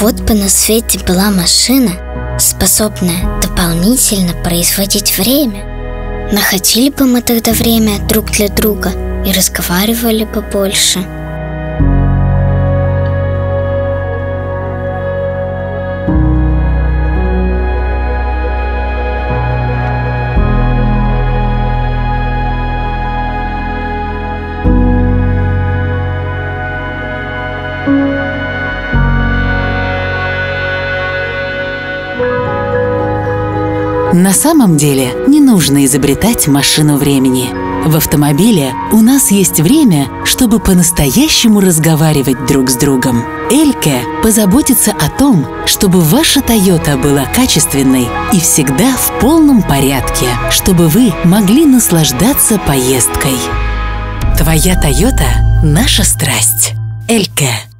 Вот бы на свете была машина, способная дополнительно производить время. Находили бы мы тогда время друг для друга и разговаривали бы больше. На самом деле не нужно изобретать машину времени. В автомобиле у нас есть время, чтобы по-настоящему разговаривать друг с другом. Эльке позаботится о том, чтобы ваша Тойота была качественной и всегда в полном порядке, чтобы вы могли наслаждаться поездкой. Твоя Тойота – наша страсть. Эльке.